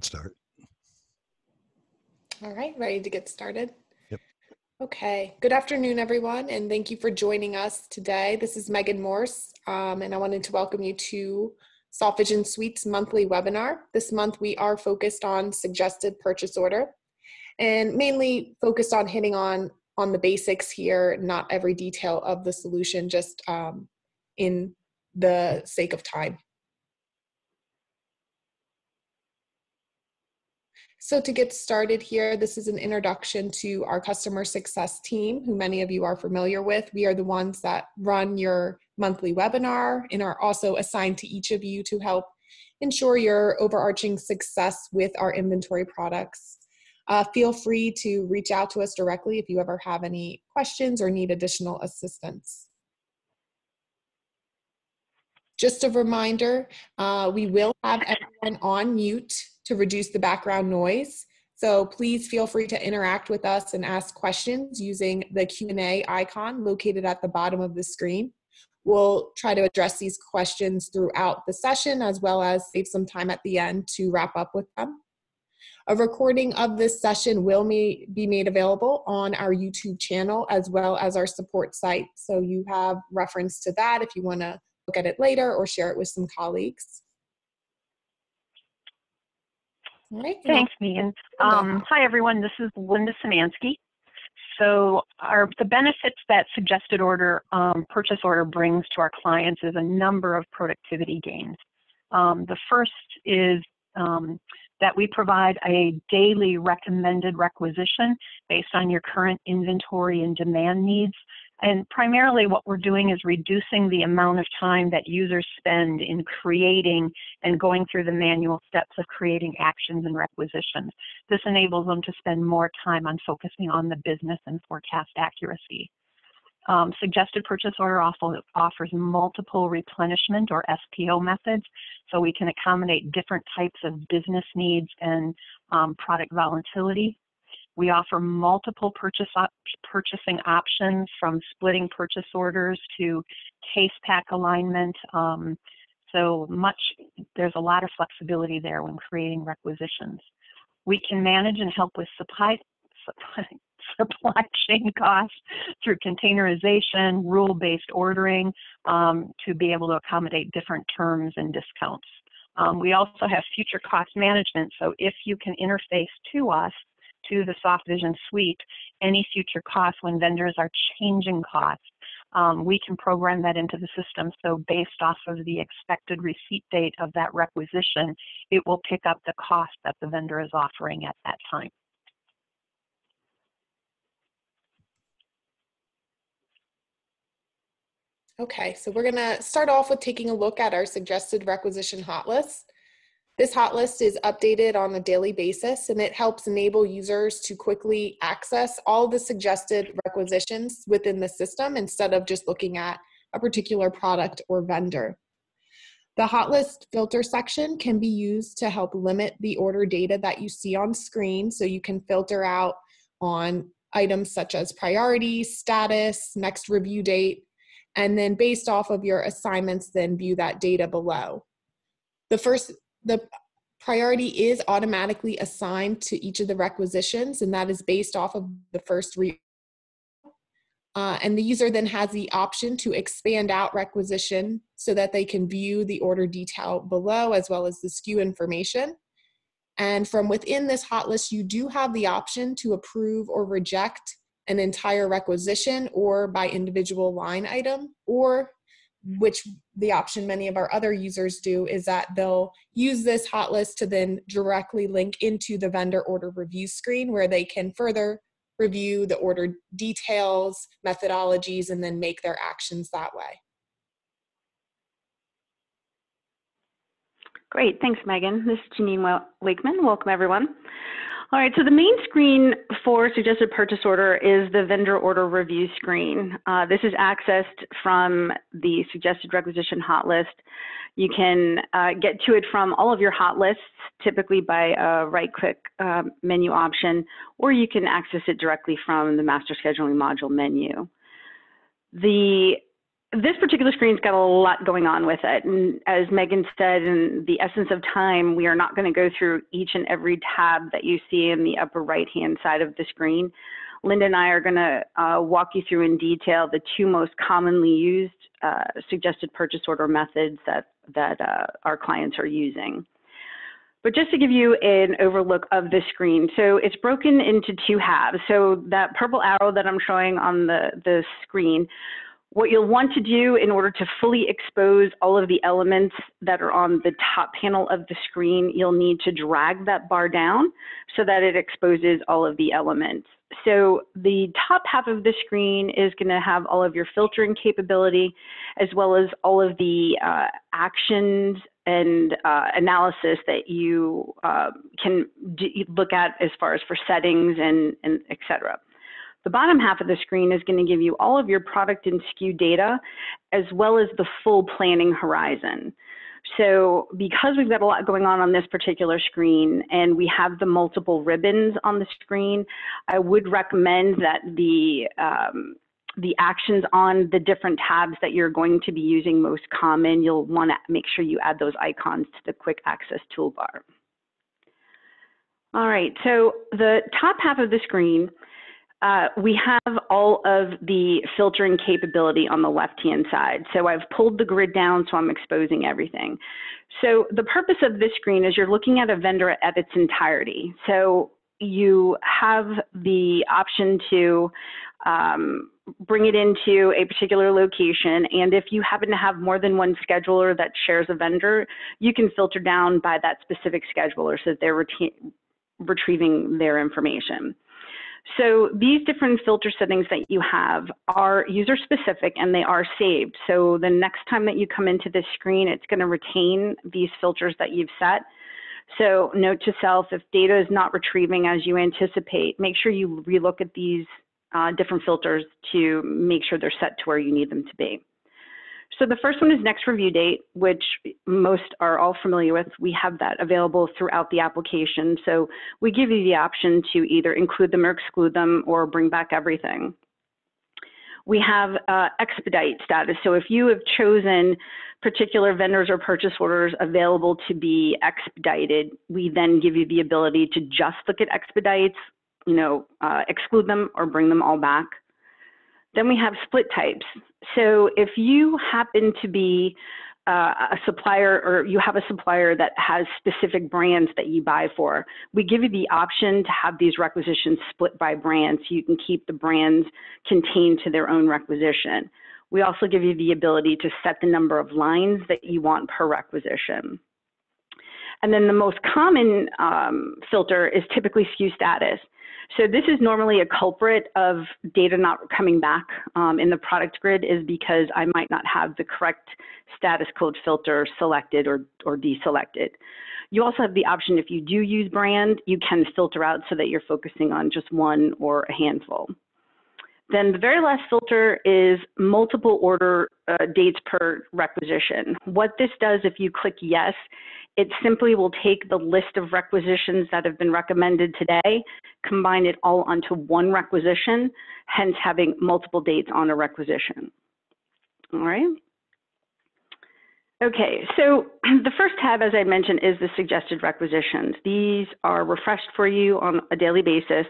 Start. All right, ready to get started? Yep. Okay, good afternoon, everyone, and thank you for joining us today. This is Megan Morse, and I wanted to welcome you to Softvision Suite's monthly webinar. This month, we are focused on suggested purchase order, and mainly focused on hitting on the basics here, not every detail of the solution, just in the sake of time. So to get started here, this is an introduction to our customer success team, who many of you are familiar with. We are the ones that run your monthly webinar and are also assigned to each of you to help ensure your overarching success with our inventory products. Feel free to reach out to us directly if you ever have any questions or need additional assistance. Just a reminder, we will have everyone on mute to reduce the background noise. So please feel free to interact with us and ask questions using the Q&A icon located at the bottom of the screen. We'll try to address these questions throughout the session, as well as save some time at the end to wrap up with them. A recording of this session will be made available on our YouTube channel as well as our support site. So you have reference to that if you want to look at it later or share it with some colleagues. All right. Thanks, Megan. Hi, everyone. This is Linda Szymanski. So the benefits that suggested order, purchase order brings to our clients is a number of productivity gains. The first is that we provide a daily recommended requisition based on your current inventory and demand needs. And primarily what we're doing is reducing the amount of time that users spend in creating and going through the manual steps of creating actions and requisitions. This enables them to spend more time on focusing on the business and forecast accuracy. Suggested purchase order also offers multiple replenishment or SPO methods, so we can accommodate different types of business needs and product volatility. We offer multiple purchasing options, from splitting purchase orders to case pack alignment. There's a lot of flexibility there when creating requisitions. We can manage and help with supply chain costs through containerization, rule-based ordering, to be able to accommodate different terms and discounts. We also have future cost management, so if you can interface to us, to the Softvision suite, any future costs when vendors are changing costs, we can program that into the system. So based off of the expected receipt date of that requisition, it will pick up the cost that the vendor is offering at that time. Okay, so we're gonna start off with taking a look at our suggested requisition hot list. This hot list is updated on a daily basis, and it helps enable users to quickly access all the suggested requisitions within the system instead of just looking at a particular product or vendor. The hot list filter section can be used to help limit the order data that you see on screen, so you can filter out on items such as priority, status, next review date, and then based off of your assignments, then view that data below. The priority is automatically assigned to each of the requisitions, and that is based off of the first and the user then has the option to expand out requisition so that they can view the order detail below as well as the SKU information. And from within this hot list, you do have the option to approve or reject an entire requisition or by individual line item, or which the option many of our other users do is that they'll use this hot list to then directly link into the vendor order review screen, where they can further review the order details, methodologies, and then make their actions that way. Great, thanks, Megan. This is Janine Wakeman. Welcome, everyone. All right, so the main screen for suggested purchase order is the vendor order review screen. This is accessed from the suggested requisition hot list. You can get to it from all of your hot lists, typically by a right-click menu option, or you can access it directly from the master scheduling module menu. The this particular screen's got a lot going on with it. And as Megan said, in the essence of time, we are not going to go through each and every tab that you see in the upper right-hand side of the screen. Linda and I are going to walk you through in detail the two most commonly used suggested purchase order methods that our clients are using. But just to give you an overlook of the screen, so it's broken into two halves. So that purple arrow that I'm showing on the screen, what you'll want to do in order to fully expose all of the elements that are on the top panel of the screen, you'll need to drag that bar down so that it exposes all of the elements. So the top half of the screen is going to have all of your filtering capability, as well as all of the actions and analysis that you can look at as far as for settings and et cetera. The bottom half of the screen is going to give you all of your product and SKU data, as well as the full planning horizon. So because we've got a lot going on this particular screen and we have the multiple ribbons on the screen, I would recommend that the actions on the different tabs that you're going to be using most common, you'll want to make sure you add those icons to the quick access toolbar. All right, so the top half of the screen, we have all of the filtering capability on the left-hand side. So I've pulled the grid down, so I'm exposing everything. So the purpose of this screen is you're looking at a vendor at its entirety. So you have the option to bring it into a particular location, and if you happen to have more than one scheduler that shares a vendor, you can filter down by that specific scheduler so that they're retrieving their information. So these different filter settings that you have are user specific and they are saved. So the next time that you come into this screen, it's going to retain these filters that you've set. So note to self, if data is not retrieving as you anticipate, make sure you relook at these different filters to make sure they're set to where you need them to be. So the first one is next review date, which most are all familiar with. We have that available throughout the application. So we give you the option to either include them or exclude them or bring back everything. We have expedite status. So if you have chosen particular vendors or purchase orders available to be expedited, we then give you the ability to just look at expedites, exclude them or bring them all back. Then we have split types. So if you happen to be a supplier or you have a supplier that has specific brands that you buy for, we give you the option to have these requisitions split by brand so you can keep the brands contained to their own requisition. We also give you the ability to set the number of lines that you want per requisition. And then the most common filter is typically SKU status. So this is normally a culprit of data not coming back in the product grid is because I might not have the correct status code filter selected or deselected. You also have the option, if you do use brand, you can filter out so that you're focusing on just one or a handful. Then the very last filter is multiple order dates per requisition. What this does, if you click yes, it simply will take the list of requisitions that have been recommended today, combine it all onto one requisition, hence having multiple dates on a requisition. All right. Okay, so the first tab, as I mentioned, is the suggested requisitions. These are refreshed for you on a daily basis.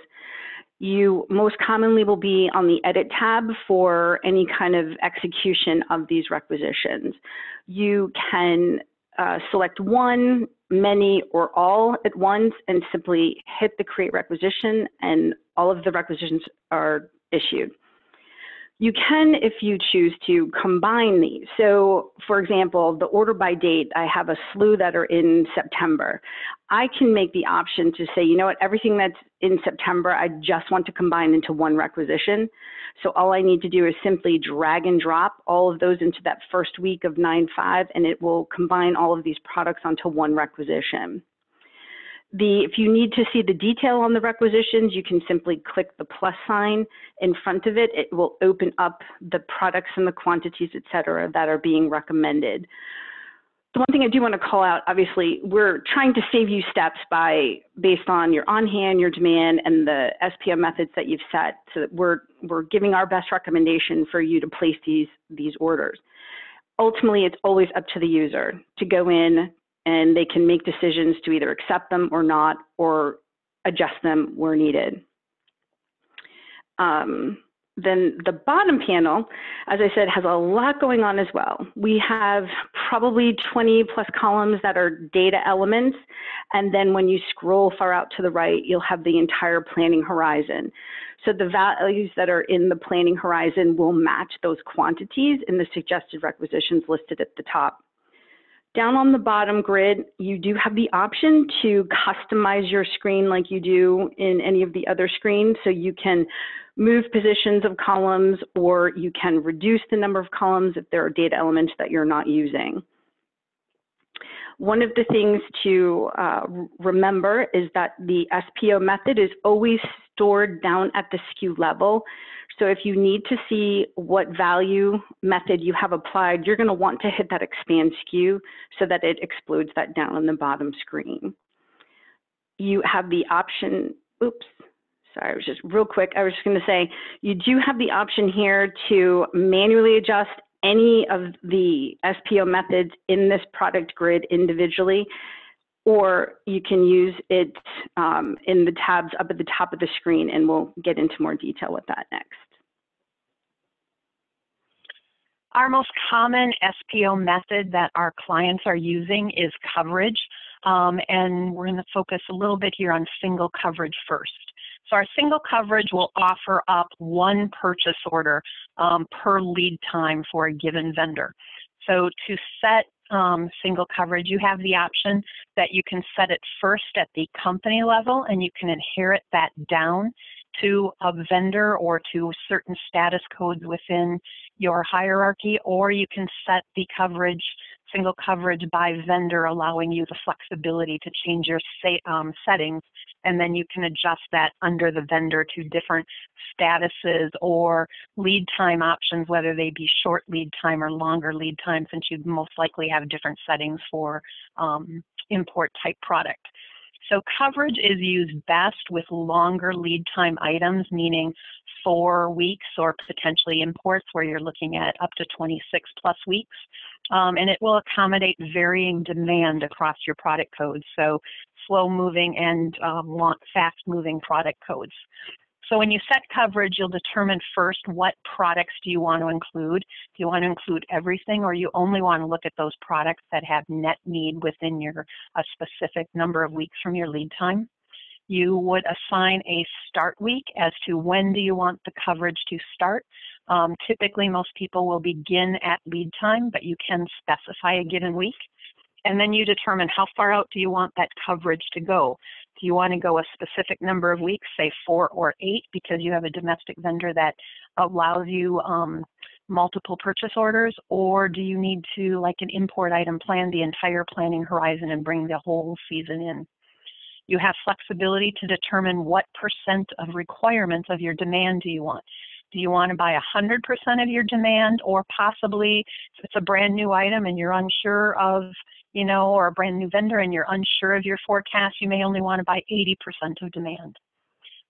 You most commonly will be on the edit tab for any kind of execution of these requisitions. You can select one, many, or all at once and simply hit the create requisition and all of the requisitions are issued. You can, if you choose to, combine these. So for example, the order by date, I have a slew that are in September. I can make the option to say, you know what, everything that's in September, I just want to combine into one requisition. So all I need to do is simply drag and drop all of those into that first week of 9/5, and it will combine all of these products onto one requisition. If you need to see the detail on the requisitions, you can simply click the plus sign in front of it. It will open up the products and the quantities, et cetera, that are being recommended. The one thing I do want to call out, obviously, we're trying to save you steps based on your on-hand, your demand, and the SPO methods that you've set, so that we're giving our best recommendation for you to place these orders. Ultimately, it's always up to the user to go in, and they can make decisions to either accept them or not, or adjust them where needed. Then the bottom panel, as I said, has a lot going on as well. We have probably 20 plus columns that are data elements. And then when you scroll far out to the right, you'll have the entire planning horizon. So the values that are in the planning horizon will match those quantities in the suggested requisitions listed at the top. Down on the bottom grid, you do have the option to customize your screen like you do in any of the other screens. So you can move positions of columns, or you can reduce the number of columns if there are data elements that you're not using. One of the things to remember is that the SPO method is always stored down at the SKU level. So if you need to see what value method you have applied, you're going to want to hit that expand SKU so that it explodes that down on the bottom screen. You have the option, oops, sorry, I was just real quick. I was just going to say, you do have the option here to manually adjust any of the SPO methods in this product grid individually, or you can use it in the tabs up at the top of the screen, and we'll get into more detail with that next. Our most common SPO method that our clients are using is coverage, and we're going to focus a little bit here on single coverage first. So our single coverage will offer up one purchase order per lead time for a given vendor. So to set single coverage, you have the option that you can set it first at the company level, and you can inherit that down to a vendor or to certain status codes within your hierarchy, or you can set the coverage, single coverage by vendor, allowing you the flexibility to change your settings, and then you can adjust that under the vendor to different statuses or lead time options, whether they be short lead time or longer lead time, since you most likely have different settings for import type product. So coverage is used best with longer lead time items, meaning 4 weeks or potentially imports where you're looking at up to 26 plus weeks. And it will accommodate varying demand across your product codes, so slow moving and fast moving product codes. So when you set coverage, you'll determine first what products do you want to include. Do you want to include everything, or you only want to look at those products that have net need within a specific number of weeks from your lead time? You would assign a start week as to when do you want the coverage to start. Typically, most people will begin at lead time, but you can specify a given week. And then you determine how far out do you want that coverage to go. Do you want to go a specific number of weeks, say 4 or 8, because you have a domestic vendor that allows you multiple purchase orders, or do you need to, like an import item, plan the entire planning horizon and bring the whole season in? You have flexibility to determine what % of requirements of your demand do you want. Do you want to buy 100% of your demand, or possibly if it's a brand new item and you're unsure of, or a brand new vendor and you're unsure of your forecast, you may only want to buy 80% of demand.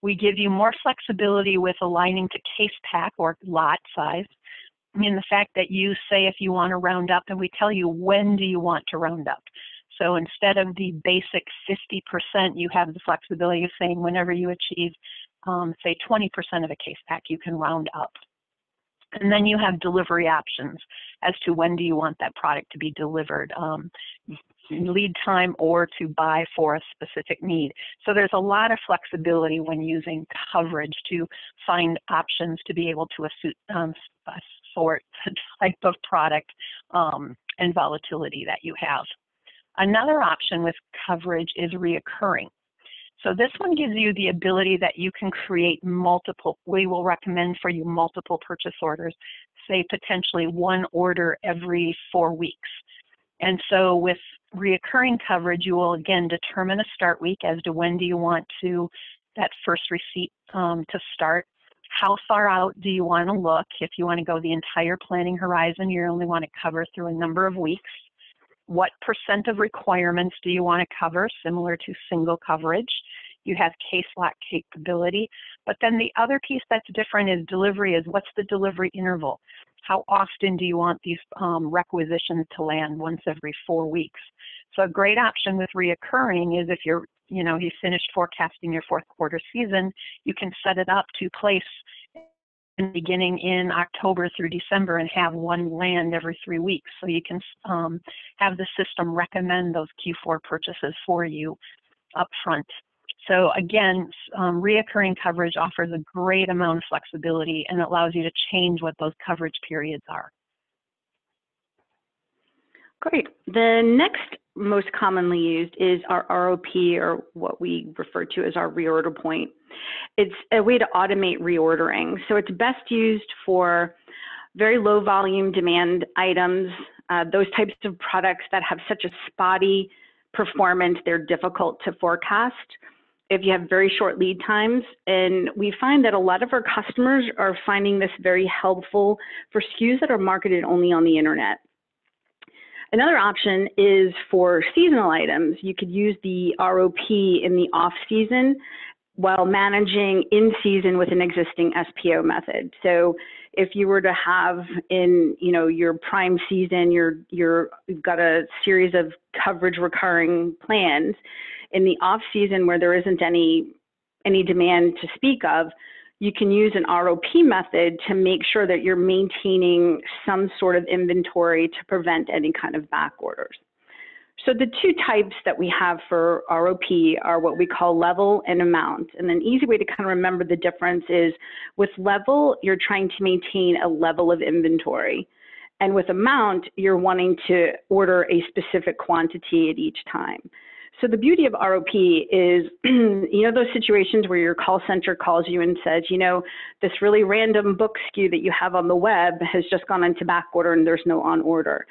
We give you more flexibility with aligning to case pack or lot size, in the fact that you say if you want to round up, and we tell you when do you want to round up. So instead of the basic 50%, you have the flexibility of saying whenever you achieve, say 20% of a case pack, you can round up. And then you have delivery options as to when do you want that product to be delivered, lead time, or to buy for a specific need. So there's a lot of flexibility when using coverage to find options to be able to sort the type of product and volatility that you have. Another option with coverage is reoccurring. So this one gives you the ability that you can create multiple, we will recommend for you multiple purchase orders, say potentially one order every 4 weeks. And so with reoccurring coverage, you will again determine a start week as to when do you want that first receipt to start. How far out do you want to look? If you want to go the entire planning horizon, you only want to cover through a number of weeks. what % of requirements do you want to cover, similar to single coverage. You have case lock capability, but then the other piece that's different is delivery is what's the delivery interval? How often do you want these requisitions to land? Once every 4 weeks. So a great option with reoccurring is if you're, you finished forecasting your fourth quarter season, you can set it up to place beginning in October through December and have one land every 3 weeks. So you can have the system recommend those Q4 purchases for you up front. So again, reoccurring coverage offers a great amount of flexibility and allows you to change what those coverage periods are. Great. The next most commonly used is our ROP, or what we refer to as our reorder point. It's a way to automate reordering. So it's best used for very low volume demand items, those types of products that have such a spotty performance, they're difficult to forecast if you have very short lead times. And we find that a lot of our customers are finding this very helpful for SKUs that are marketed only on the internet. Another option is for seasonal items. You could use the ROP in the off season while managing in season with an existing SPO method. So if you were to have in your prime season, you've got a series of coverage recurring plans. In the off season where there isn't any demand to speak of, you can use an ROP method to make sure that you're maintaining some sort of inventory to prevent any kind of back orders. So the two types that we have for ROP are what we call level and amount. And an easy way to kind of remember the difference is with level, you're trying to maintain a level of inventory. And with amount, you're wanting to order a specific quantity at each time. So the beauty of ROP is, those situations where your call center calls you and says, this really random book SKU that you have on the web has just gone into back order and there's no on order.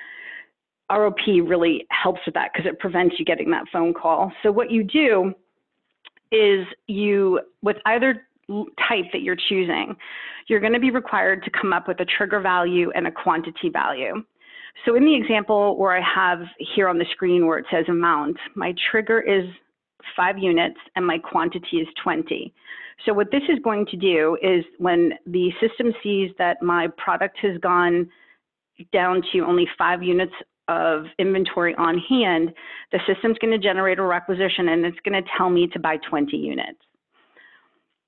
ROP really helps with that because it prevents you getting that phone call. So what you do is with either type that you're choosing, you're going to be required to come up with a trigger value and a quantity value. So in the example where I have here on the screen where it says amount, my trigger is 5 units and my quantity is 20. So what this is going to do is when the system sees that my product has gone down to only 5 units of inventory on hand, the system's going to generate a requisition and it's going to tell me to buy 20 units.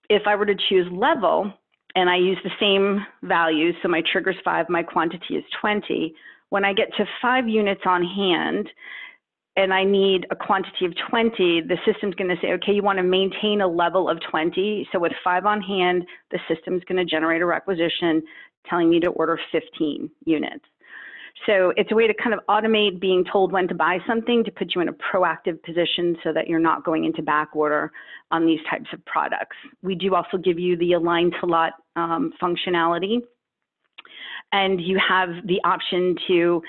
If I were to choose level and I use the same values, so my trigger's 5, my quantity is 20, when I get to 5 units on hand and I need a quantity of 20, the system's going to say, okay, you want to maintain a level of 20. So with 5 on hand, the system's going to generate a requisition telling me to order 15 units. So it's a way to kind of automate being told when to buy something to put you in a proactive position so that you're not going into back order on these types of products. We do also give you the align to lot functionality. And you have the option to,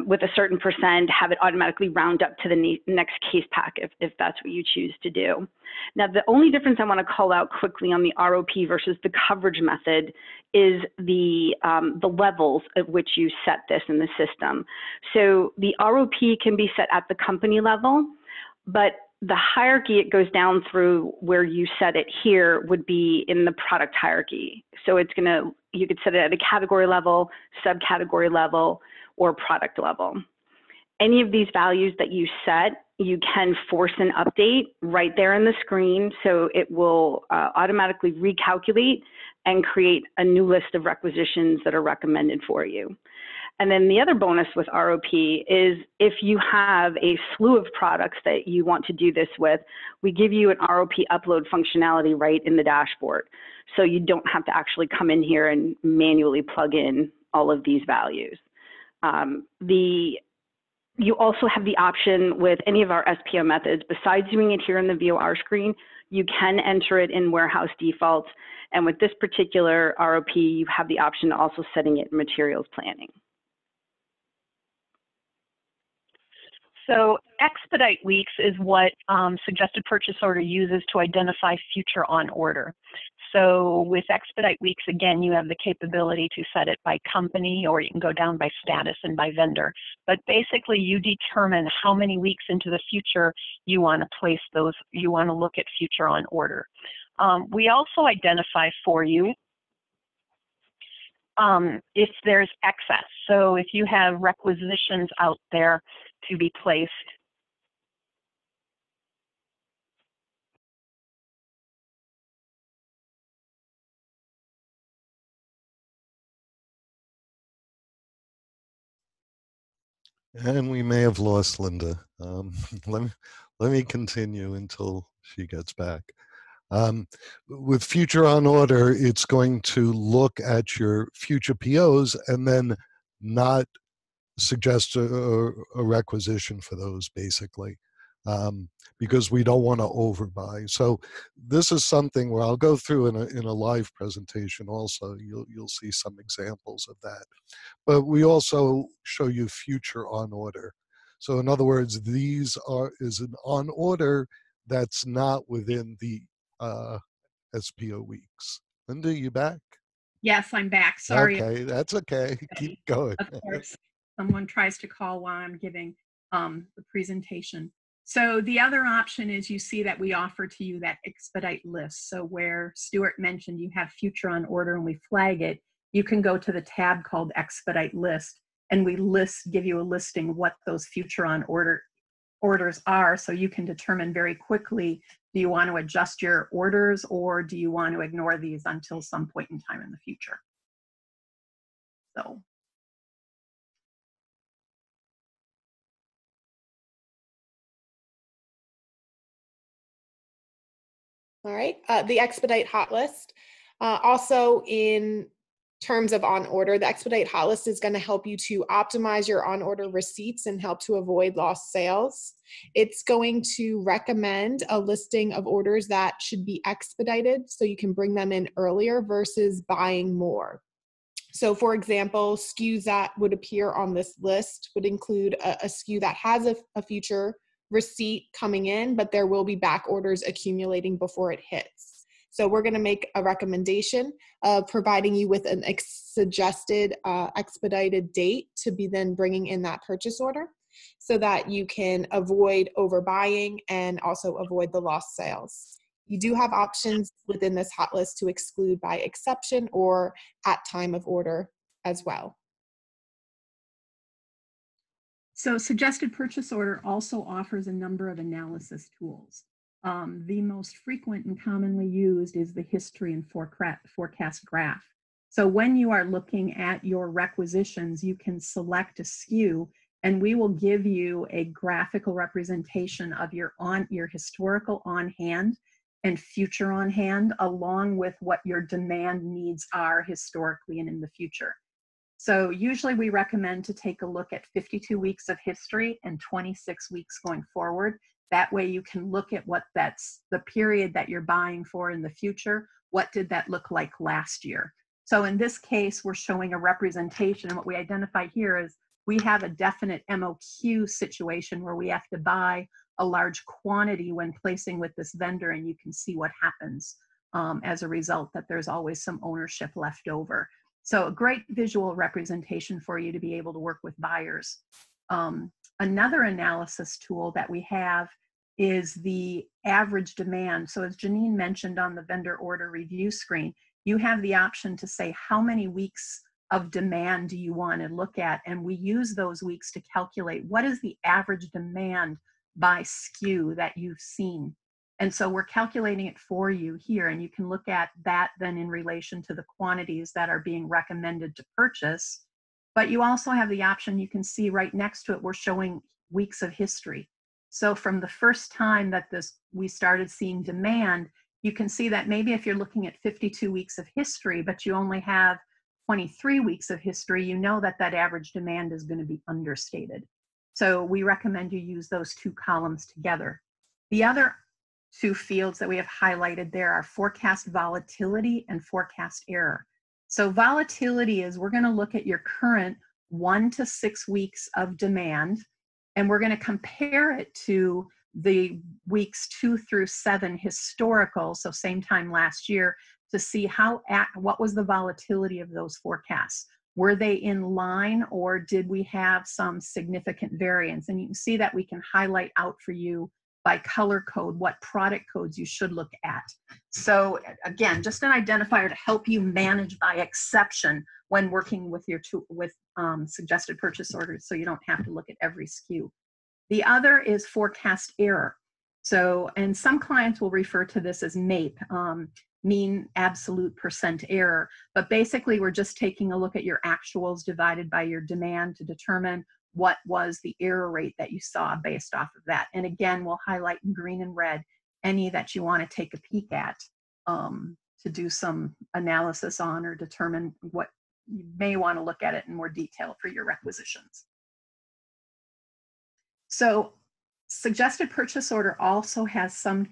with a certain %, have it automatically round up to the next case pack if that's what you choose to do. Now, the only difference I want to call out quickly on the ROP versus the coverage method is the levels at which you set this in the system. So the ROP can be set at the company level, but the hierarchy it goes down through where you set it here would be in the product hierarchy. So you could set it at a category level, subcategory level, or product level. Any of these values that you set, you can force an update right there in the screen. So it will automatically recalculate and create a new list of requisitions that are recommended for you. And then the other bonus with ROP is if you have a slew of products that you want to do this with, we give you an ROP upload functionality right in the dashboard. So you don't have to actually come in here and manually plug in all of these values. You also have the option with any of our SPO methods, besides doing it here in the VOR screen, you can enter it in warehouse defaults. And with this particular ROP, you have the option of also setting it in materials planning. So Expedite Weeks is what suggested purchase order uses to identify future on order. So with Expedite Weeks, again, you have the capability to set it by company, or you can go down by status and by vendor. But basically, you determine how many weeks into the future you want to place those, you want to look at future on order. We also identify for you if there's excess. So if you have requisitions out there to be placed, and we may have lost Linda. Let me continue until she gets back. With future on order, it's going to look at your future POs and then not suggest a requisition for those, basically, because we don't want to overbuy. So this is something where I'll go through in a live presentation also. You'll see some examples of that. But we also show you future on order. So in other words, is an on order that's not within the SPO weeks. Linda, you back? Yes, I'm back. Sorry. Okay, that's okay. Keep going. Of course, someone tries to call while I'm giving the presentation. So the other option is, you see that we offer to you that Expedite List. So where Stuart mentioned you have future on order and we flag it, you can go to the tab called Expedite List, and we give you a listing what those future on orders are, so you can determine very quickly, do you want to adjust your orders or do you want to ignore these until some point in time in the future? So. All right, the Expedite hot list. Also, in terms of on order, the Expedite hot list is going to help you to optimize your on order receipts and help to avoid lost sales. It's going to recommend a listing of orders that should be expedited so you can bring them in earlier versus buying more. So for example, SKUs that would appear on this list would include a SKU that has a future receipt coming in, but there will be back orders accumulating before it hits. So we're going to make a recommendation of providing you with an suggested expedited date to be then bringing in that purchase order so that you can avoid overbuying and also avoid the lost sales. You do have options within this hot list to exclude by exception or at time of order as well. So suggested purchase order also offers a number of analysis tools. The most frequent and commonly used is the history and forecast graph. So when you are looking at your requisitions, you can select a SKU and we will give you a graphical representation of your historical on hand and future on hand, along with what your demand needs are historically and in the future. So usually we recommend to take a look at 52 weeks of history and 26 weeks going forward. That way you can look at what that's the period that you're buying for in the future. What did that look like last year? So in this case, we're showing a representation, and what we identify here is we have a definite MOQ situation where we have to buy a large quantity when placing with this vendor, and you can see what happens as a result, that there's always some ownership left over. So a great visual representation for you to be able to work with buyers. Another analysis tool that we have is the average demand. So as Janine mentioned on the vendor order review screen, you have the option to say how many weeks of demand do you want to look at, and we use those weeks to calculate what is the average demand by SKU that you've seen. And so we're calculating it for you here, and you can look at that then in relation to the quantities that are being recommended to purchase. But you also have the option, you can see right next to it, we're showing weeks of history. So from the first time that we started seeing demand, you can see that maybe if you're looking at 52 weeks of history, but you only have 23 weeks of history, you know that that average demand is going to be understated. So we recommend you use those two columns together. The other two fields that we have highlighted there are forecast volatility and forecast error. So volatility is we're going to look at your current 1 to 6 weeks of demand, and we're going to compare it to the weeks 2 through 7 historical, so same time last year, to see what was the volatility of those forecasts. Were they in line, or did we have some significant variance? And you can see that we can highlight out for you by color code what product codes you should look at. So again, just an identifier to help you manage by exception when working with your suggested purchase orders, so you don't have to look at every SKU. The other is forecast error. So, and some clients will refer to this as MAPE, mean absolute percent error. But basically, we're just taking a look at your actuals divided by your demand to determine what was the error rate that you saw based off of that. And again, we'll highlight in green and red any that you want to take a peek at to do some analysis on or determine what you may want to look at it in more detail for your requisitions. So suggested purchase order also has some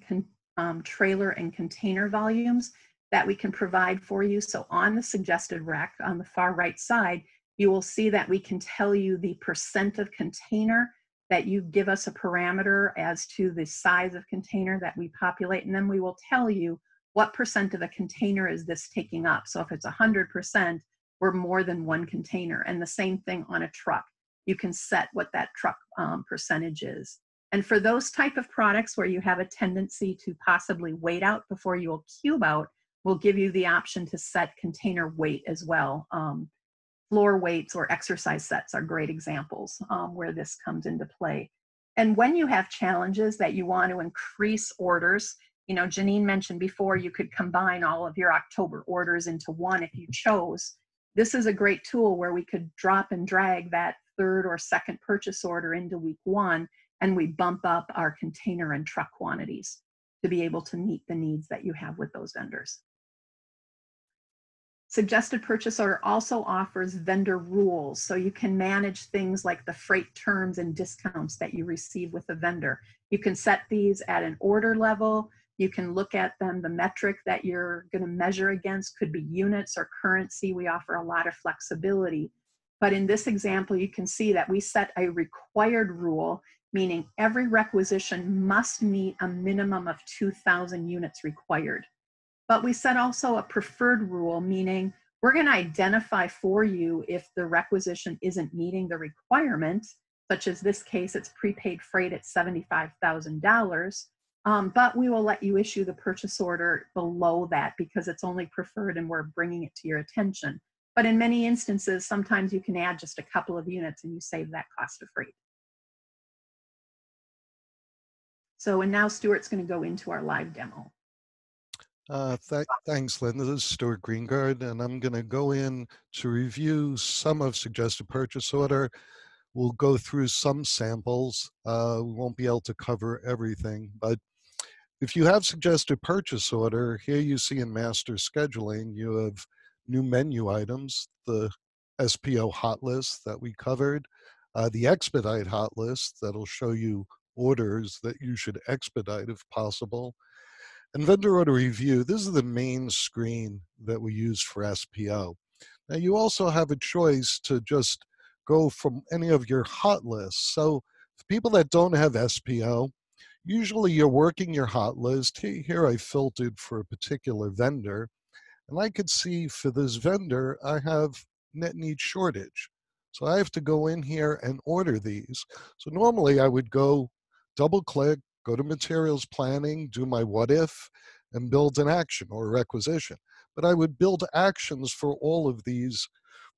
trailer and container volumes that we can provide for you. So on the suggested rec on the far right side, you will see that we can tell you the percent of container that you give us a parameter as to the size of container that we populate, and then we will tell you what percent of a container is this taking up. So if it's 100%, we're more than one container. And the same thing on a truck. You can set what that truck percentage is. And for those type of products where you have a tendency to possibly wait out before you will cube out, we'll give you the option to set container weight as well. Floor weights or exercise sets are great examples where this comes into play. And when you have challenges that you want to increase orders, you know, Janine mentioned before, you could combine all of your October orders into one if you chose. This is a great tool where we could drop and drag that third or second purchase order into week one, and we bump up our container and truck quantities to be able to meet the needs that you have with those vendors. Suggested purchase order also offers vendor rules, so you can manage things like the freight terms and discounts that you receive with a vendor. You can set these at an order level. You can look at them. The metric that you're going to measure against could be units or currency. We offer a lot of flexibility. But in this example, you can see that we set a required rule, meaning every requisition must meet a minimum of 2,000 units required. But we set also a preferred rule, meaning we're going to identify for you if the requisition isn't meeting the requirement, such as this case, it's prepaid freight at $75,000. But we will let you issue the purchase order below that because it's only preferred and we're bringing it to your attention. But in many instances, sometimes you can add just a couple of units and you save that cost of freight. So, and now Stuart's going to go into our live demo. Thanks, Linda. This is Stuart Greengard, and I'm going to go in to review some of suggested purchase order. We'll go through some samples. We won't be able to cover everything, but if you have suggested purchase order, here you see in master scheduling, you have new menu items, the SPO hot list that we covered, the expedite hot list that'll show you orders that you should expedite if possible, and vendor order review. This is the main screen that we use for SPO. Now you also have a choice to just go from any of your hot lists. So for people that don't have SPO, usually you're working your hot list. Here I filtered for a particular vendor, and I could see for this vendor, I have net need shortage. So I have to go in here and order these. So normally I would go double click, go to materials planning, do my what if, and build an action or a requisition. But I would build actions for all of these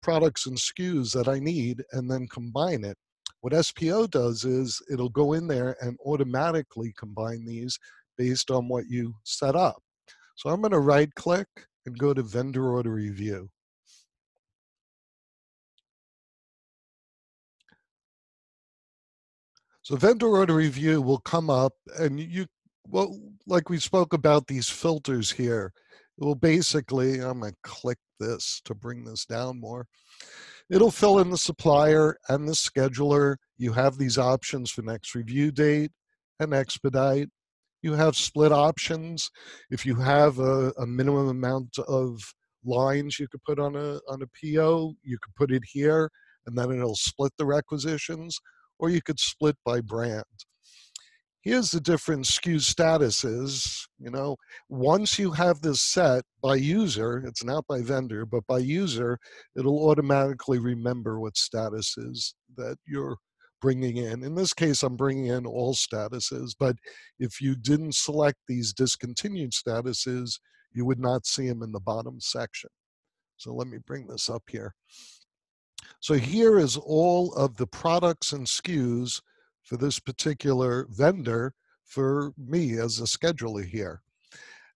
products and SKUs that I need and then combine it. What SPO does is it'll go in there and automatically combine these based on what you set up. So I'm going to right click and go to vendor order review. So vendor order review will come up, and well, like we spoke about these filters here, it will basically, I'm going to click this to bring this down more. It'll fill in the supplier and the scheduler. You have these options for next review date and expedite. You have split options. If you have a minimum amount of lines you could put on a PO, you could put it here, and then it'll split the requisitions, or you could split by brand. here's the different SKU statuses. You know, once you have this set by user, it's not by vendor, but by user, it'll automatically remember what statuses that you're bringing in. In this case, I'm bringing in all statuses, but if you didn't select these discontinued statuses, you would not see them in the bottom section. So let me bring this up here. So here is all of the products and SKUs for this particular vendor for me as a scheduler here.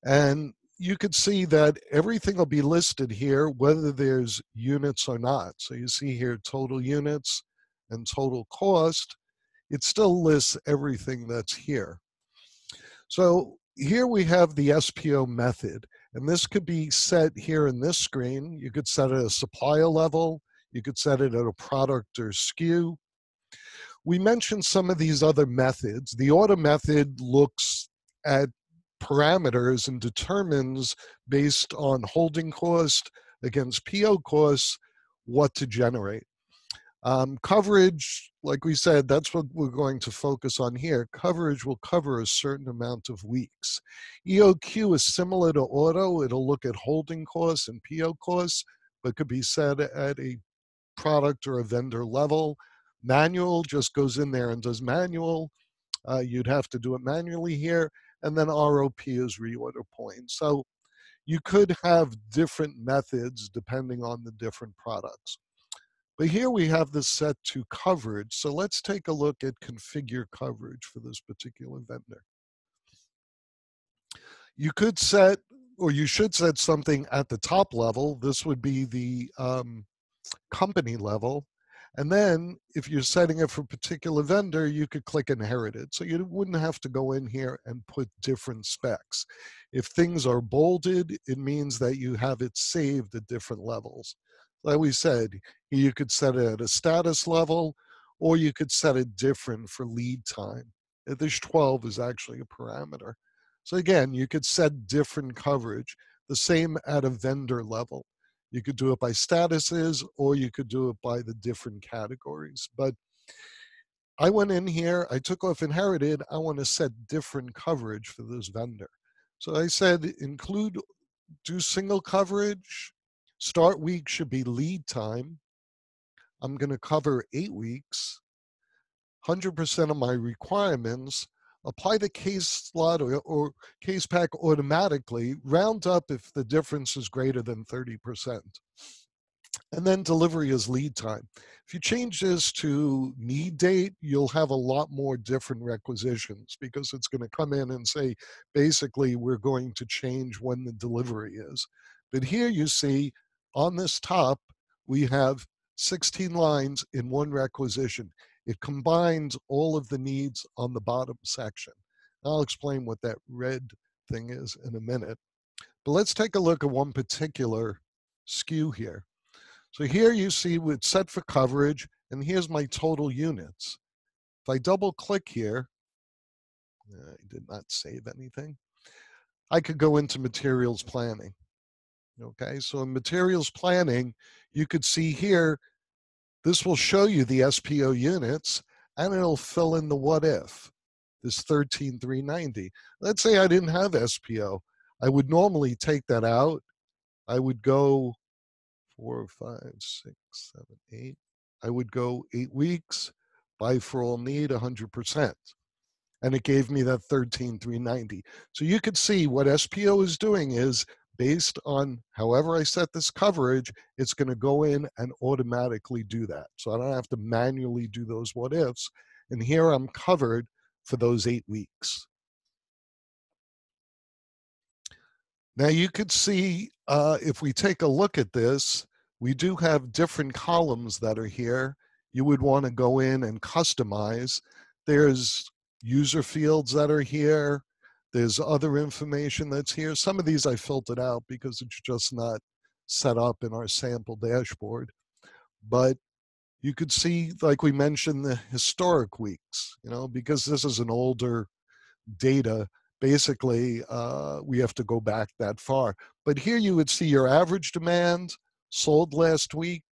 And you could see that everything will be listed here, whether there's units or not. So you see here total units and total cost. It still lists everything that's here. So here we have the SPO method, and this could be set here in this screen. You could set it at a supplier level. You could set it at a product or SKU. We mentioned some of these other methods. The order method looks at parameters and determines based on holding cost against PO costs what to generate. Coverage, like we said, that's what we're going to focus on here. Coverage will cover a certain amount of weeks. EOQ is similar to auto. It'll look at holding costs and PO costs, but could be set at a product or a vendor level. Manual just goes in there and does manual. You'd have to do it manually here. And then ROP is reorder point. So you could have different methods depending on the different products. But here we have this set to coverage. So let's take a look at configure coverage for this particular vendor. You could set, or you should set something at the top level. This would be the company level. And then if you're setting it for a particular vendor, you could click inherited. So you wouldn't have to go in here and put different specs. If things are bolded, it means that you have it saved at different levels. Like we said, you could set it at a status level, or you could set it different for lead time. This 12 is actually a parameter. So again, you could set different coverage, the same at a vendor level. You could do it by statuses, or you could do it by the different categories. But I went in here, I took off inherited, I want to set different coverage for this vendor. So I said include, do single coverage, start week should be lead time. I'm going to cover 8 weeks, 100% of my requirements, apply the case slot or case pack automatically, round up if the difference is greater than 30%. And then delivery is lead time. If you change this to need date, you'll have a lot more different requisitions because it's going to come in and say, basically, we're going to change when the delivery is. But here you see on this top, we have 16 lines in one requisition. It combines all of the needs on the bottom section. I'll explain what that red thing is in a minute. But let's take a look at one particular SKU here. So here you see it's set for coverage, and here's my total units. If I double click here, I did not save anything. I could go into materials planning. Okay, so in materials planning, you could see here, this will show you the SPO units, and it'll fill in the what if, this 13,390. Let's say I didn't have SPO. I would normally take that out. I would go 4, 5, 6, 7, 8. I would go 8 weeks, buy for all need 100%. And it gave me that 13,390. So you could see what SPO is doing is based on however I set this coverage, it's going to go in and automatically do that. So I don't have to manually do those what ifs. And here I'm covered for those 8 weeks. Now you could see if we take a look at this, we do have different columns that are here. You would want to go in and customize. There's user fields that are here. There's other information that's here. Some of these I filtered out because it's just not set up in our sample dashboard. But you could see, like we mentioned, the historic weeks, you know, because this is an older data. Basically, we have to go back that far. But here you would see your average demand, sold last week,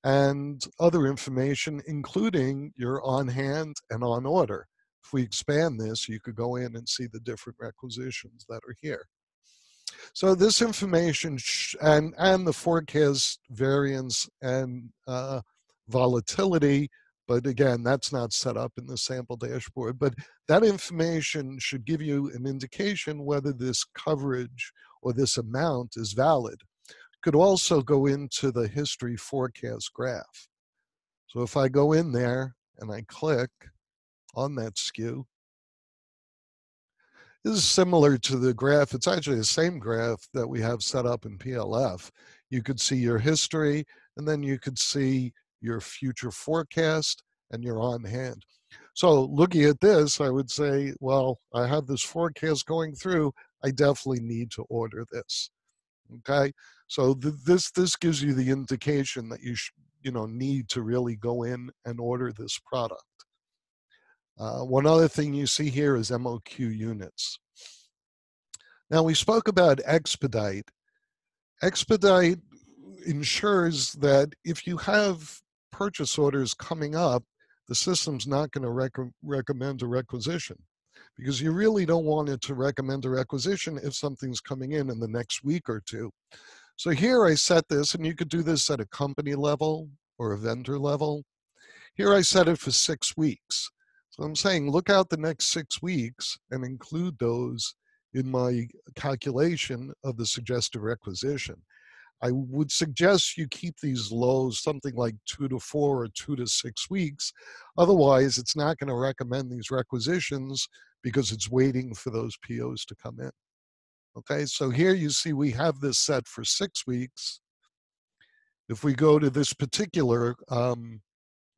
and other information, including your on hand and on order. If we expand this, you could go in and see the different requisitions that are here. So this information and the forecast variance and volatility, but again, that's not set up in the sample dashboard, but that information should give you an indication whether this coverage or this amount is valid. Could also go into the history forecast graph. So if I go in there and I click on that SKU, this is similar to the graph. It's actually the same graph that we have set up in PLF. You could see your history, and then you could see your future forecast and your on hand. So looking at this, I would say, well, I have this forecast going through. I definitely need to order this. Okay, so this gives you the indication that you need to really go in and order this product. One other thing you see here is MOQ units. Now we spoke about Expedite. Expedite ensures that if you have purchase orders coming up, the system's not going to recommend a requisition, because you really don't want it to recommend a requisition if something's coming in the next week or two. So here I set this, and you could do this at a company level or a vendor level. Here I set it for 6 weeks. So I'm saying look out the next 6 weeks and include those in my calculation of the suggested requisition. I would suggest you keep these lows something like 2 to 4 or 2 to 6 weeks. Otherwise, it's not going to recommend these requisitions because it's waiting for those POs to come in. Okay, so here you see we have this set for 6 weeks. If we go to this particular, let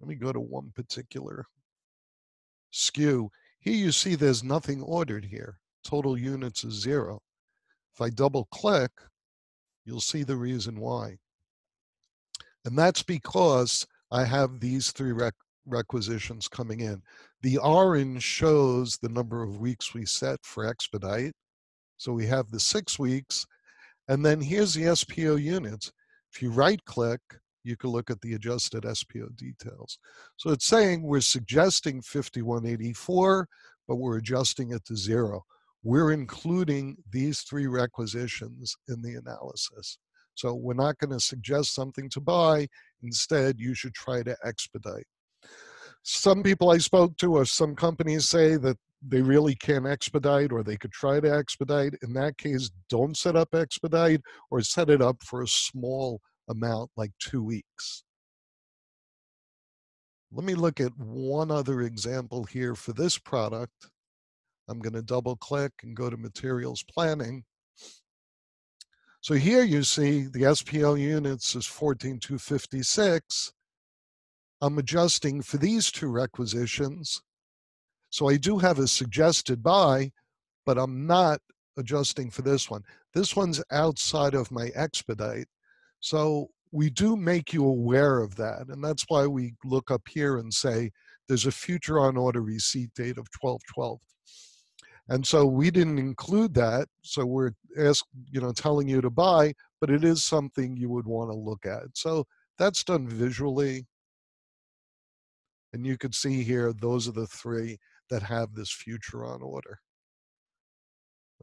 me go to one particular SKU. Here you see there's nothing ordered here. Total units is 0. If I double click, you'll see the reason why. And that's because I have these 3 requisitions coming in. The orange shows the number of weeks we set for Expedite. So we have the 6 weeks, and then here's the SPO units. If you right click, you can look at the adjusted SPO details. So it's saying we're suggesting 5184, but we're adjusting it to 0. We're including these 3 requisitions in the analysis. So we're not going to suggest something to buy. Instead, you should try to expedite. Some people I spoke to, or some companies, say that they really can't expedite, or they could try to expedite. In that case, don't set up expedite, or set it up for a small amount like 2 weeks. Let me look at one other example here for this product. I'm going to double click and go to materials planning. So here you see the SPL units is 14,256. I'm adjusting for these 2 requisitions. So I do have a suggested buy, but I'm not adjusting for this one. This one's outside of my expedite. So we do make you aware of that. And that's why we look up here and say there's a future on order receipt date of 12/12. And so we didn't include that. So we're telling you to buy, but it is something you would want to look at. So that's done visually. And you can see here, those are the 3 that have this future on order.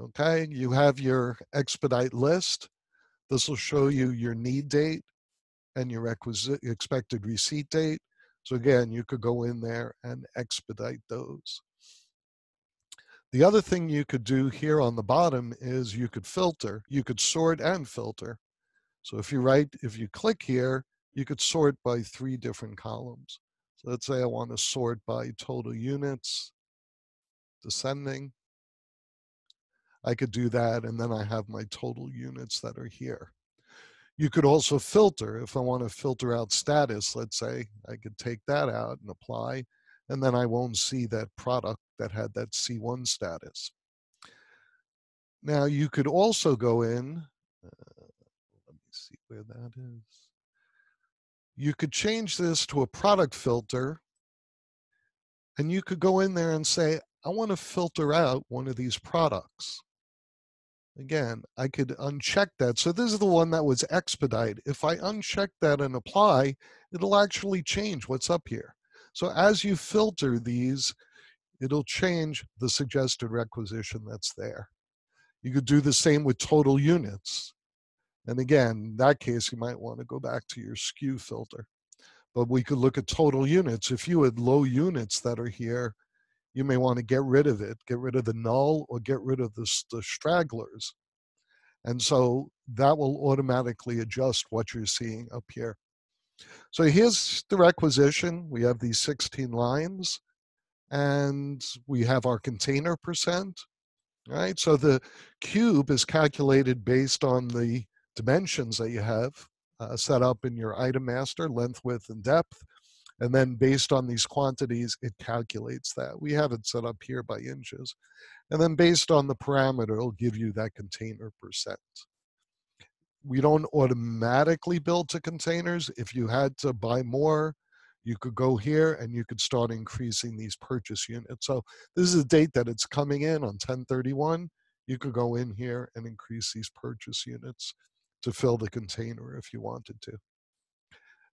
Okay, you have your Expedite list. This will show you your need date and your expected receipt date. So again, you could go in there and expedite those. The other thing you could do here on the bottom is you could filter. You could sort and filter. So if you click here, you could sort by 3 different columns. So let's say I want to sort by total units, descending. I could do that, and then I have my total units that are here. You could also filter. If I want to filter out status, let's say, I could take that out and apply, and then I won't see that product that had that C1 status. Now you could also go in, let me see where that is. You could change this to a product filter, and you could go in there and say, I want to filter out one of these products. Again, I could uncheck that. So this is the one that was expedite. If I uncheck that and apply, it'll actually change what's up here. So as you filter these, it'll change the suggested requisition that's there. You could do the same with total units. And again, in that case, you might want to go back to your SKU filter. But we could look at total units. If you had low units that are here, you may want to get rid of it, get rid of the null or get rid of the stragglers. And so that will automatically adjust what you're seeing up here. So here's the requisition. We have these 16 lines and we have our container percent, right? So the cube is calculated based on the dimensions that you have set up in your item master, length, width, and depth. And then based on these quantities, it calculates that. We have it set up here by inches. And then based on the parameter, it'll give you that container percent. We don't automatically build to containers. If you had to buy more, you could go here and you could start increasing these purchase units. So this is the date that it's coming in on 10/31. You could go in here and increase these purchase units to fill the container if you wanted to.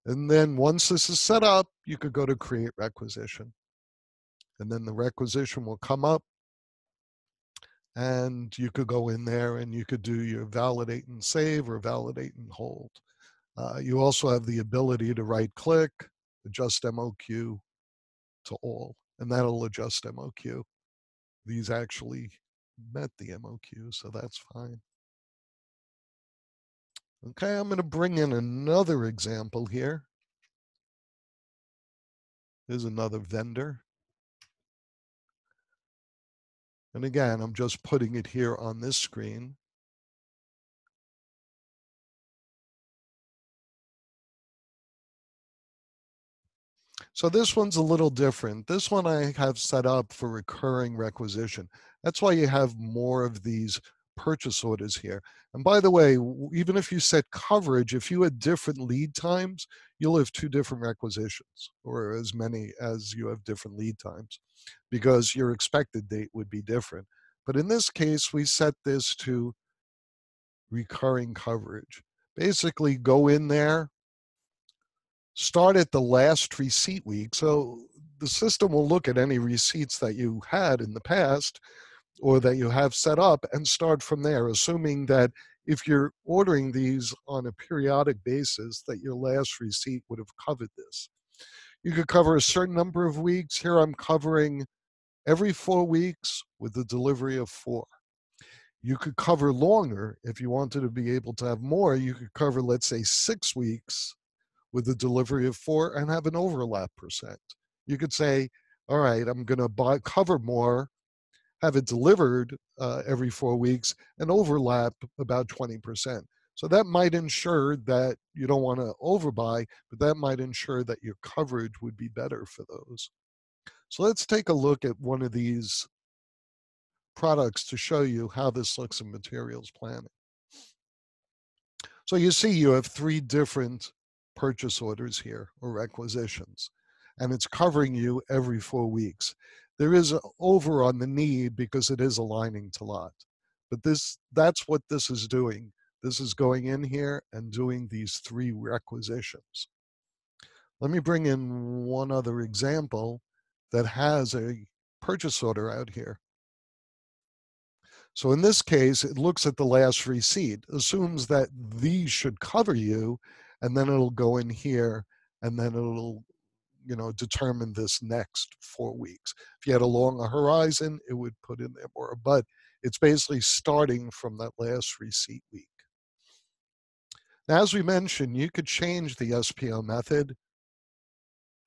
And then once this is set up, you could go to create requisition. And then the requisition will come up and you could go in there and you could do your validate and save or validate and hold. You also have the ability to right click, adjust MOQ to all, and that'll adjust MOQ. These actually met the MOQ, so that's fine. Okay, I'm going to bring in another example here. Here's another vendor. And again, I'm just putting it here on this screen. So this one's a little different. This one I have set up for recurring requisition. That's why you have more of these purchase orders here. And by the way, even if you set coverage, if you had different lead times, you'll have 2 different requisitions, or as many as you have different lead times, because your expected date would be different. But in this case, we set this to recurring coverage. Basically, go in there, start at the last receipt week. So the system will look at any receipts that you had in the past or that you have set up and start from there, assuming that if you're ordering these on a periodic basis, that your last receipt would have covered this. You could cover a certain number of weeks. Here I'm covering every 4 weeks with the delivery of 4. You could cover longer. If you wanted to be able to have more, you could cover, let's say, 6 weeks with the delivery of 4 and have an overlap percent. You could say, all right, I'm going to cover more, have it delivered every 4 weeks, and overlap about 20%. So that might ensure that you don't want to overbuy, but that might ensure that your coverage would be better for those. So let's take a look at one of these products to show you how this looks in materials planning. So you see you have 3 different purchase orders here, or requisitions, and it's covering you every 4 weeks. There is an over on the need because it is aligning to lot, but that's what this is doing. This is going in here and doing these 3 requisitions. Let me bring in one other example that has a purchase order out here. So in this case, it looks at the last receipt, assumes that these should cover you, and then it'll go in here, and then it'll, determine this next 4 weeks. If you had a longer horizon, it would put in there more, but it's basically starting from that last receipt week. Now, as we mentioned, you could change the SPO method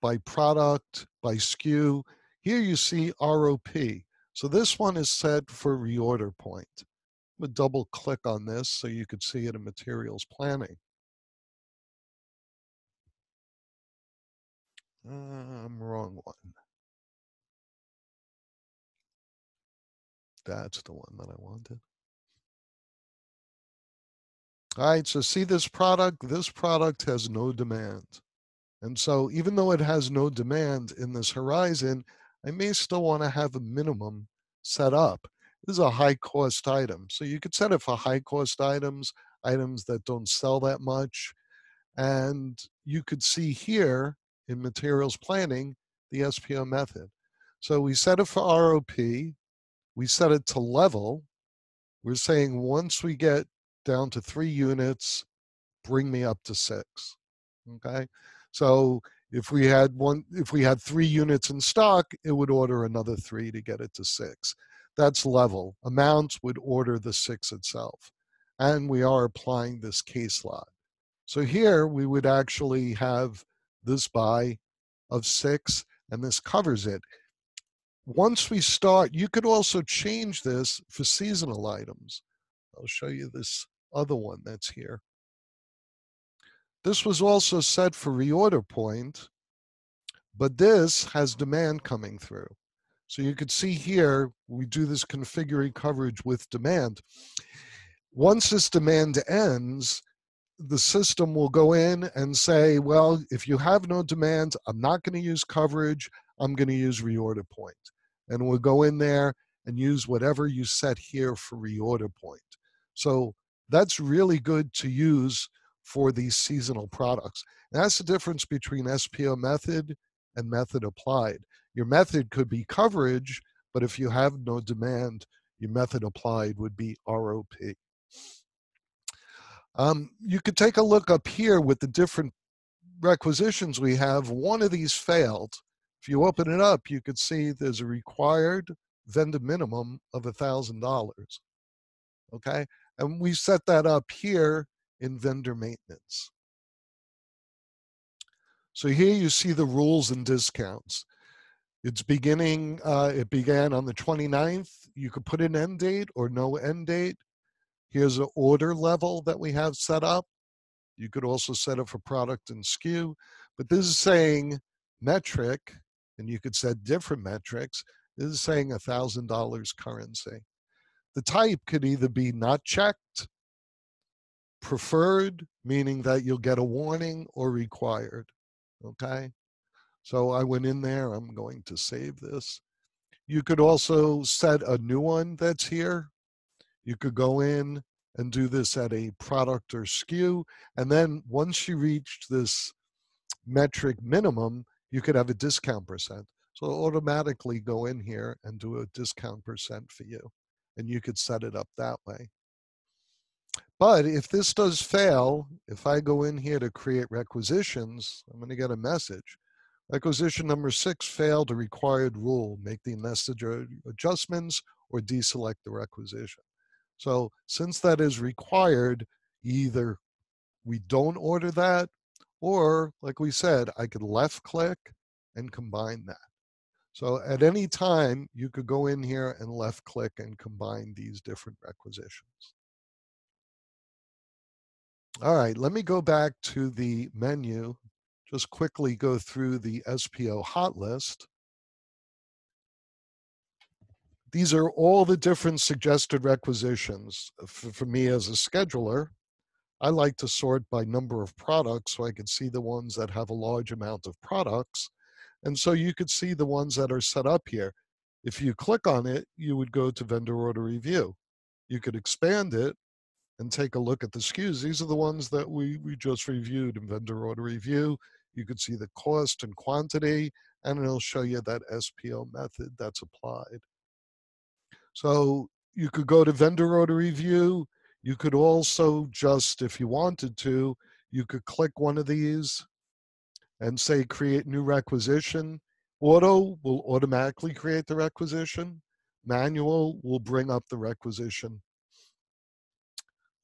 by product, by SKU. Here you see ROP. So this one is set for Reorder Point. I'm going to double click on this so you could see it in materials planning. I'm wrong one. That's the one that I wanted. All right, so see this product? This product has no demand. And so even though it has no demand in this horizon, I may still want to have a minimum set up. This is a high cost item. So you could set it for high cost items, items that don't sell that much. And you could see here in materials planning, the SPO method. So we set it for ROP. We set it to level. We're saying once we get down to 3 units, bring me up to 6. Okay. So if we had 3 units in stock, it would order another 3 to get it to 6. That's level. Amounts would order the 6 itself. And we are applying this case log. So here we would actually have this buy of 6, and this covers it. Once we start, you could also change this for seasonal items. I'll show you this other one that's here. This was also set for Reorder Point, but this has demand coming through. So you could see here, we do this configuring coverage with demand. Once this demand ends, the system will go in and say, well, if you have no demand, I'm not going to use coverage, I'm going to use Reorder Point. And we'll go in there and use whatever you set here for Reorder Point. So that's really good to use for these seasonal products. And that's the difference between SPO method and method applied. Your method could be coverage, but if you have no demand, your method applied would be ROP. You could take a look up here with the different requisitions we have. One of these failed. If you open it up, you could see there's a required vendor minimum of $1,000. Okay, and we set that up here in vendor maintenance. So here you see the rules and discounts. It's beginning, it began on the 29th. You could put an end date or no end date. Here's an order level that we have set up. You could also set it for product and SKU, but this is saying metric, and you could set different metrics. This is saying $1,000 currency. The type could either be not checked, preferred, meaning that you'll get a warning, or required. Okay, so I went in there. I'm going to save this. You could also set a new one that's here. You could go in and do this at a product or SKU. And then once you reach this metric minimum, you could have a discount percent. So it'll automatically go in here and do a discount percent for you. And you could set it up that way. But if this does fail, if I go in here to create requisitions, I'm going to get a message. Requisition number 6 failed a required rule. Make the necessary adjustments or deselect the requisition. So since that is required, either we don't order that, or like we said, I could left click and combine that. So at any time, you could go in here and left click and combine these different requisitions. All right, let me go back to the menu, just quickly go through the SPO hot list. These are all the different suggested requisitions. For me as a scheduler, I like to sort by number of products so I can see the ones that have a large amount of products. And so you could see the ones that are set up here. If you click on it, you would go to vendor order review. You could expand it and take a look at the SKUs. These are the ones that we just reviewed in vendor order review. You could see the cost and quantity, and it'll show you that SPO method that's applied. So you could go to vendor order review. You could also just, if you wanted to, you could click one of these and say create new requisition. Auto will automatically create the requisition. Manual will bring up the requisition.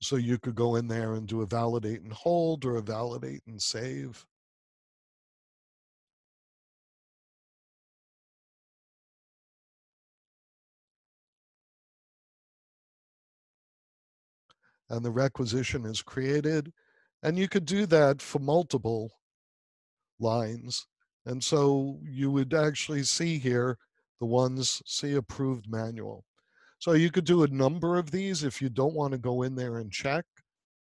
So you could go in there and do a validate and hold or a validate and save. And the requisition is created. And you could do that for multiple lines. And so you would actually see here the ones, see approved manual. So you could do a number of these if you don't want to go in there and check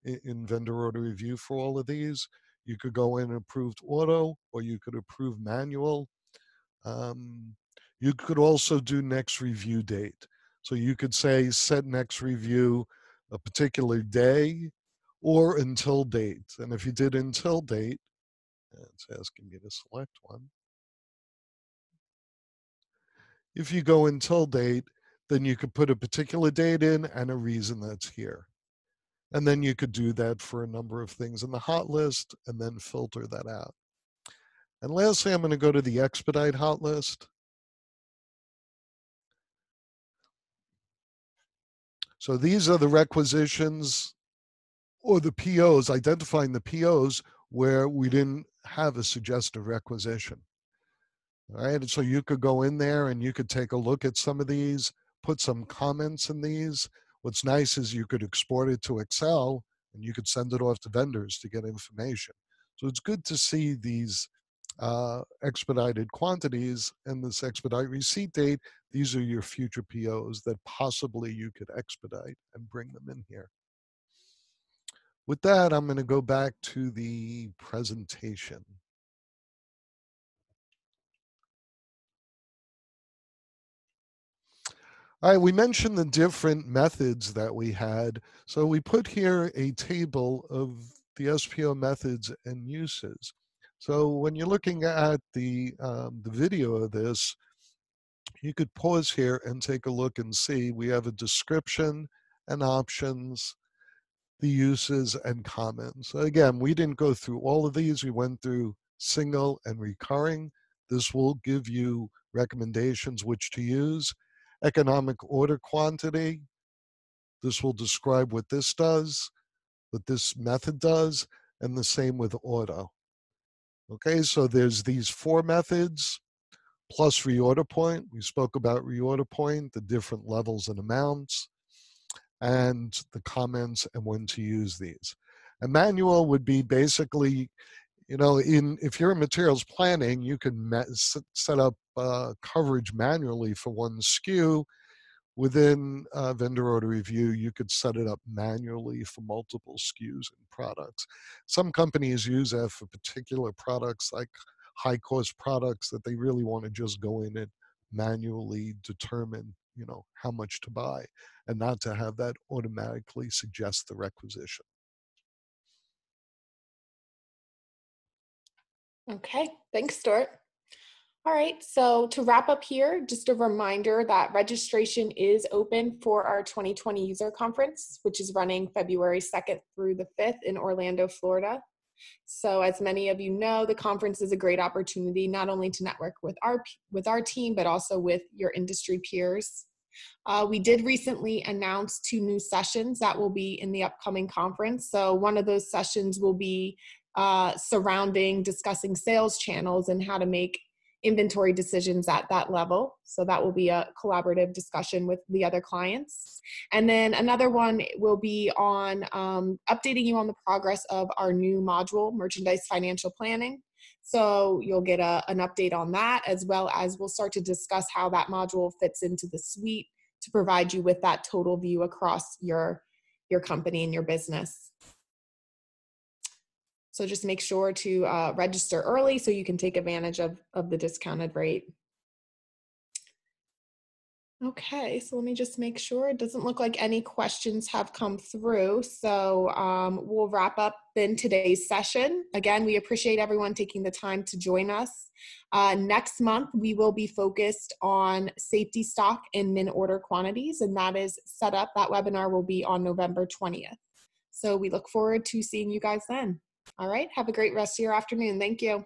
in vendor order review for all of these. You could go in approved auto, or you could approve manual. You could also do next review date. So you could say set next review a particular day or until date. And if you did until date, it's asking me to select one. If you go until date, then you could put a particular date in and a reason that's here. And then you could do that for a number of things in the hot list and then filter that out. And lastly, I'm going to go to the Expedite hot list. So these are the requisitions or the POs, identifying the POs where we didn't have a suggested requisition. All right, and so you could go in there and you could take a look at some of these, put some comments in these. What's nice is you could export it to Excel and you could send it off to vendors to get information. So it's good to see these expedited quantities and this expedite receipt date. These are your future POs that possibly you could expedite and bring them in here. With that, I'm going to go back to the presentation. All right, we mentioned the different methods that we had. So we put here a table of the SPO methods and uses. So when you're looking at the video of this, you could pause here and take a look and see we have a description and options, the uses and comments. So again, we didn't go through all of these. We went through single and recurring. This will give you recommendations which to use. Economic order quantity. This will describe what this does, what this method does, and the same with auto. Okay, so there's these 4 methods plus reorder point. We spoke about reorder point, the different levels and amounts, and the comments and when to use these. A manual would be basically, you know, if you're in materials planning, you can set up coverage manually for one SKU. Within vendor order review, you could set it up manually for multiple SKUs and products. Some companies use that for particular products, like high-cost products that they really want to just go in and manually determine, you know, how much to buy, and not to have that automatically suggest the requisition. Okay, thanks, Stuart. All right, so to wrap up here, just a reminder that registration is open for our 2020 user conference, which is running February 2nd through the 5th in Orlando, Florida. So as many of you know, the conference is a great opportunity not only to network with our team, but also with your industry peers. We did recently announce 2 new sessions that will be in the upcoming conference. So one of those sessions will be surrounding discussing sales channels and how to make inventory decisions at that level. So that will be a collaborative discussion with the other clients. And then another one will be on updating you on the progress of our new module, Merchandise Financial Planning. So you'll get an update on that, as well as we'll start to discuss how that module fits into the suite to provide you with that total view across your company and your business. So just make sure to register early so you can take advantage of the discounted rate. Okay, so let me just make sure. It doesn't look like any questions have come through. So we'll wrap up then today's session. Again, we appreciate everyone taking the time to join us. Next month, we will be focused on safety stock and min order quantities, and that is set up. That webinar will be on November 20th. So we look forward to seeing you guys then. All right, have a great rest of your afternoon. Thank you.